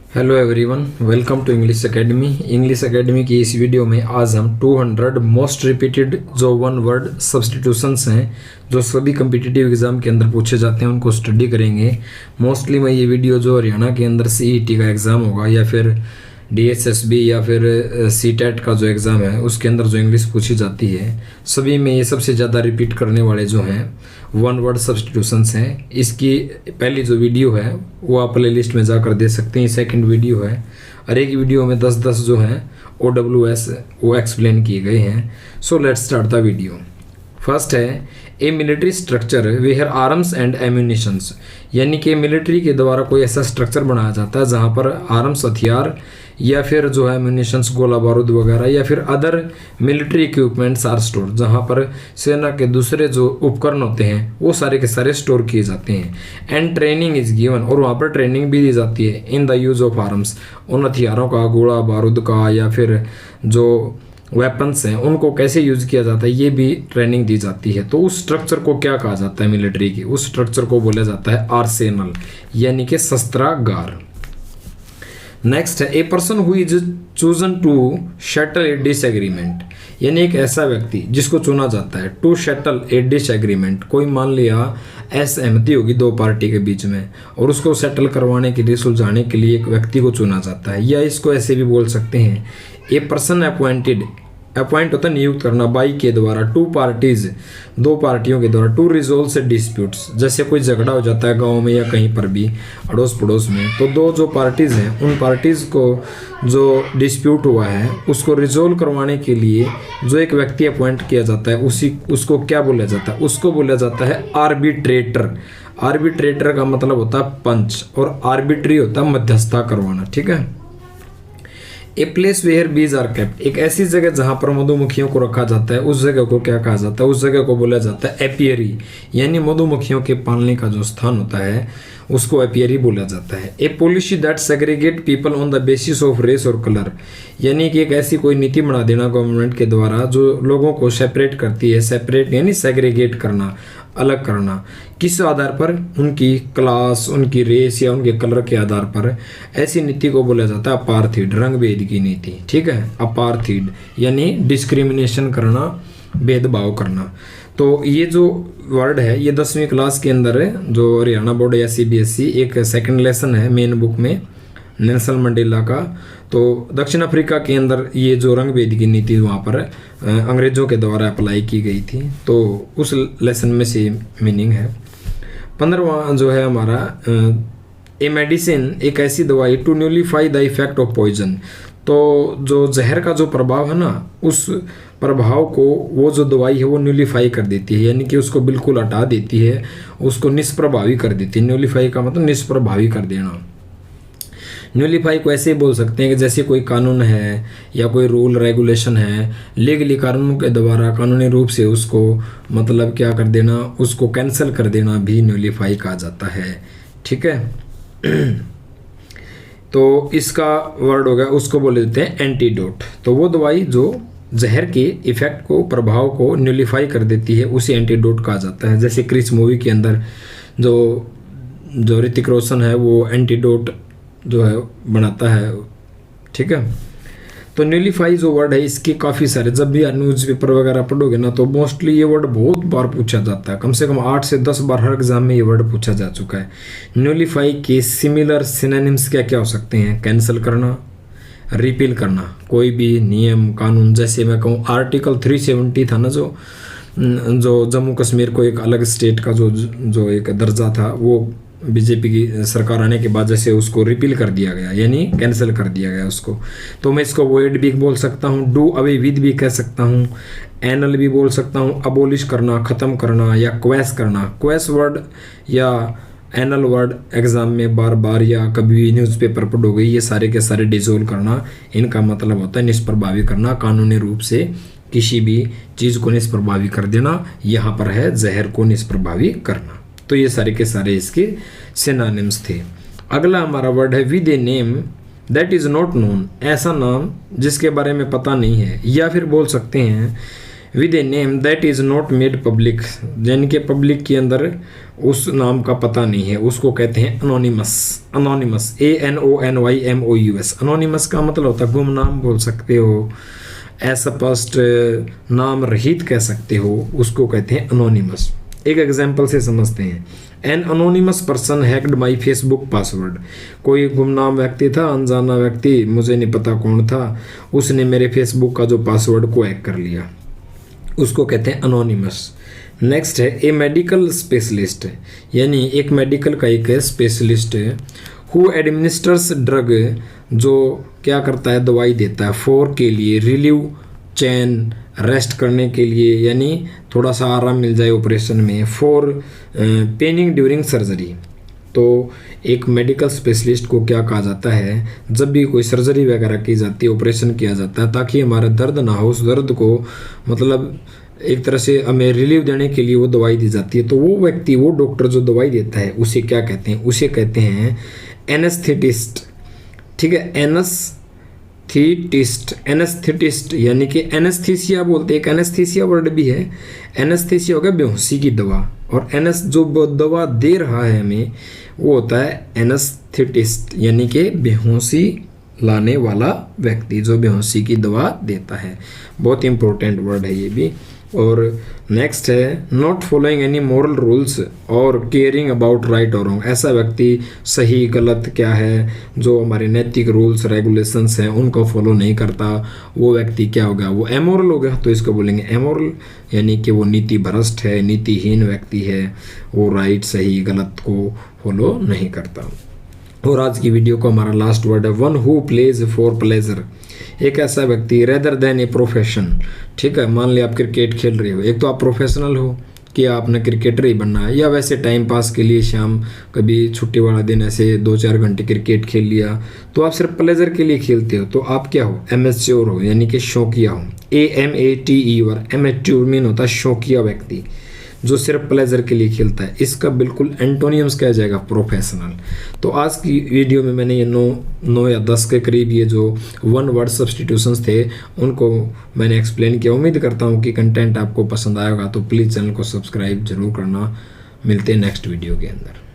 Hello everyone, welcome to English academy. English academy की इस video में आज हम 200 मोस्ट रिपीटेड जो वन वर्ड सब्स्टिट्यूशंस हैं जो सभी कम्पिटिटिव एग्जाम के अंदर पूछे जाते हैं उनको स्टडी करेंगे। मोस्टली मैं ये वीडियो जो हरियाणा के अंदर सीईटी का एग्ज़ाम होगा या फिर डीएसएसबी या फिर सीटेट का जो एग्ज़ाम है उसके अंदर जो इंग्लिश पूछी जाती है सभी में ये सबसे ज़्यादा रिपीट करने वाले जो हैं वन वर्ड सब्स्टिट्यूशंस हैं। इसकी पहली जो वीडियो है वो आप प्ले लिस्ट में जाकर दे सकते हैं। सेकंड वीडियो है और एक वीडियो में 10-10 जो हैं OWS वो एक्सप्लेन किए गए हैं। So let's start the video. First है a military structure where arms and ammunitions, यानी कि मिलिट्री के द्वारा कोई ऐसा स्ट्रक्चर बनाया जाता है जहाँ पर आर्म्स हथियार या फिर जो है एम्यूनिशंस गोला बारूद वगैरह या फिर other military equipments are store, जहाँ पर सेना के दूसरे जो उपकरण होते हैं वो सारे के सारे स्टोर किए जाते हैं। एंड ट्रेनिंग इज गिवन, और वहाँ पर ट्रेनिंग भी दी जाती है in the use of arms, उन हथियारों का गोला बारूद का या फिर जो वेपन्स हैं उनको कैसे यूज किया जाता है ये भी ट्रेनिंग दी जाती है। तो उस स्ट्रक्चर को क्या कहा जाता है मिलिट्री की, उस स्ट्रक्चर को बोला जाता है आर्सेनल, यानी कि शस्त्रागार। नेक्स्ट है a person who is chosen to settle a disagreement, यानी एक ऐसा व्यक्ति जिसको चुना जाता है टू शटल ए डिसएग्रीमेंट। कोई मान लिया असहमति होगी दो पार्टी के बीच में और उसको सेटल करवाने के लिए सुलझाने के लिए एक व्यक्ति को चुना जाता है, या इसको ऐसे भी बोल सकते हैं ए पर्सन अपॉइंटेड, अपॉइंट होता है नियुक्त करना, बाई के द्वारा, टू पार्टीज दो पार्टियों के द्वारा, टू रिजोल्व से डिस्प्यूट्स, जैसे कोई झगड़ा हो जाता है गांव में या कहीं पर भी अड़ोस पड़ोस में, तो दो जो पार्टीज हैं उन पार्टीज को जो डिस्प्यूट हुआ है उसको रिजोल्व करवाने के लिए जो एक व्यक्ति अपॉइंट किया जाता है उसको क्या बोला जाता है, उसको बोला जाता है आर्बिट्रेटर। आर्बिट्रेटर का मतलब होता है पंच और आर्बिट्री होता है मध्यस्थता करवाना, ठीक है। A place where bees are kept, एक ऐसी जगह जहां पर मधुमक्खियों को रखा जाता है उस जगह को क्या कहा जाता है, उस जगह को बोला जाता है एपियरी, यानी मधुमक्खियों के पालने का जो स्थान होता है उसको एपियरी बोला जाता है। A policy that segregate people on the basis of race और कलर, यानी कि एक ऐसी कोई नीति बना देना गवर्नमेंट के द्वारा जो लोगों को सेपरेट करती है, सेपरेट यानी सेग्रीगेट करना, अलग करना, किस आधार पर, उनकी क्लास, उनकी रेस या उनके कलर के आधार पर। ऐसी नीति को बोला जाता है अपार्थीड, रंग भेद की नीति, ठीक है। अपार्थीड यानी डिस्क्रिमिनेशन करना, भेदभाव करना। तो ये जो वर्ड है ये 10वीं क्लास के अंदर है जो हरियाणा बोर्ड या CBSE एक सेकंड लेसन है मेन बुक में नेल्सन मंडेला का। तो दक्षिण अफ्रीका के अंदर ये जो रंग भेद की नीति वहाँ पर अंग्रेजों के द्वारा अप्लाई की गई थी, तो उस लेसन में से मीनिंग है। 15वां जो है हमारा ए मेडिसिन, एक ऐसी दवाई to nullify the effect of poison, तो जो जहर का जो प्रभाव है ना उस प्रभाव को वो जो दवाई है वो न्यूलीफाई कर देती है, यानी कि उसको बिल्कुल हटा देती है, उसको निष्प्रभावी कर देती है। न्यूलीफाई का मतलब निष्प्रभावी कर देना। न्यूलीफाई को ऐसे ही बोल सकते हैं कि जैसे कोई कानून है या कोई रूल रेगुलेशन है, लीगली कानूनों के द्वारा कानूनी रूप से उसको मतलब क्या कर देना, उसको कैंसिल कर देना भी न्यूलीफाई कहा जाता है, ठीक है। तो इसका वर्ड हो गया, उसको बोले देते हैं एंटीडोट। तो वो दवाई जो जहर के इफेक्ट को, प्रभाव को न्यूलीफाई कर देती है उसे एंटीडोट कहा जाता है। जैसे क्रिस मूवी के अंदर जो ऋतिक रोशन है वो एंटीडोट जो है बनाता है, ठीक है। तो न्यूलीफाई जो वर्ड है इसके काफ़ी सारे, जब भी न्यूज़पेपर वगैरह पढ़ोगे ना तो मोस्टली ये वर्ड बहुत बार पूछा जाता है, कम से कम 8 से 10 बार हर एग्जाम में ये वर्ड पूछा जा चुका है। न्यूलीफाई के सिमिलर सिनोनिम्स क्या क्या हो सकते हैं, कैंसिल करना, रिपील करना, कोई भी नियम कानून, जैसे मैं कहूँ आर्टिकल 370 था ना जो जम्मू कश्मीर को एक अलग स्टेट का जो एक दर्जा था वो बीजेपी की सरकार आने के बाद जैसे उसको रिपील कर दिया गया, यानी कैंसिल कर दिया गया उसको। तो मैं इसको वॉइड भी बोल सकता हूँ, डू अवे विद भी कह सकता हूँ, एनल भी बोल सकता हूँ, अबोलिश करना, ख़त्म करना, या क्वेस करना। क्वेस वर्ड या एनल वर्ड एग्जाम में बार बार या कभी भी न्यूज़पेपर पढ़ोगे, ये सारे के सारे डिसोल्व करना, इनका मतलब होता है निष्प्रभावी करना, कानूनी रूप से किसी भी चीज़ को निष्प्रभावी कर देना। यहाँ पर है जहर को निष्प्रभावी करना। तो ये सारे के सारे इसके सिनोनिम्स थे। अगला हमारा वर्ड है with a name that is not known, ऐसा नाम जिसके बारे में पता नहीं है, या फिर बोल सकते हैं with a name that is not made public, जिनके पब्लिक के अंदर उस नाम का पता नहीं है, उसको कहते हैं अनोनिमस। Anonymous ANONYMOUS। अनोनिमस का मतलब होता है गुमनाम बोल सकते हो, अस्पष्ट नाम रहित कह सकते हो, उसको कहते हैं अनोनिमस। एक एग्जाम्पल से समझते हैं। An anonymous person hacked my Facebook password. कोई गुमनाम व्यक्ति था, अनजाना व्यक्ति, मुझे नहीं पता कौन था, उसने मेरे फेसबुक का जो पासवर्ड को हैक कर लिया, उसको कहते हैं अनोनिमस। नेक्स्ट है ए मेडिकल स्पेशलिस्ट, यानी एक मेडिकल का एक स्पेशलिस्ट है। हु एडमिनिस्टर्स ड्रग, जो क्या करता है, दवाई देता है। फॉर के लिए, रिलीव चैन, रेस्ट करने के लिए, यानी थोड़ा सा आराम मिल जाए ऑपरेशन में। For paining during surgery. तो एक मेडिकल स्पेशलिस्ट को क्या कहा जाता है, जब भी कोई सर्जरी वगैरह की जाती है, ऑपरेशन किया जाता है, ताकि हमारा दर्द ना हो, उस दर्द को मतलब एक तरह से हमें रिलीव देने के लिए वो दवाई दी जाती है। तो वो व्यक्ति, वो डॉक्टर जो दवाई देता है, उसे क्या कहते हैं, उसे कहते हैं एनेस्थेटिस्ट। ठीक है, एनेस्थेटिस्ट यानी कि एनेस्थीसिया बोलते हैं, एक एनेस्थीसिया वर्ड भी है। एनेस्थीसिया हो गया बेहोशी की दवा, और जो दवा दे रहा है हमें वो होता है एनेस्थेटिस्ट, यानी कि बेहोशी लाने वाला व्यक्ति, जो बेहोशी की दवा देता है। बहुत इंपॉर्टेंट वर्ड है ये भी। और नेक्स्ट है not following any moral rules और केयरिंग अबाउट राइट और रॉन्ग। ऐसा व्यक्ति सही गलत क्या है, जो हमारे नैतिक रूल्स रेगुलेशंस हैं उनको फॉलो नहीं करता, वो व्यक्ति क्या होगा, वो एमोरल हो गया। तो इसको बोलेंगे एमोरल, यानी कि वो नीति भ्रष्ट है, नीतिहीन व्यक्ति है, वो राइट सही गलत को फॉलो नहीं करता। और आज की वीडियो का हमारा लास्ट वर्ड है one who plays for pleasure. एक ऐसा व्यक्ति रेदर देन ए प्रोफेशन। ठीक है, मान लिया आप क्रिकेट खेल रहे हो, एक तो आप प्रोफेशनल हो कि आपने क्रिकेटर ही बनना है, या वैसे टाइम पास के लिए शाम कभी छुट्टी वाला दिन ऐसे 2-4 घंटे क्रिकेट खेल लिया, तो आप सिर्फ प्लेजर के लिए खेलते हो, तो आप क्या हो, एमेच्योर हो, यानी कि शौकिया हो। AMATEUR, एमेच्योर मीन होता है शौकिया व्यक्ति, जो सिर्फ प्लेजर के लिए खेलता है। इसका बिल्कुल एंटोनियम्स क्या जाएगा, प्रोफेशनल। तो आज की वीडियो में मैंने ये 9 या 10 के करीब ये जो वन वर्ड सब्स्टिट्यूशंस थे उनको मैंने एक्सप्लेन किया। उम्मीद करता हूँ कि कंटेंट आपको पसंद आएगा, तो प्लीज़ चैनल को सब्सक्राइब जरूर करना। मिलते हैं नेक्स्ट वीडियो के अंदर।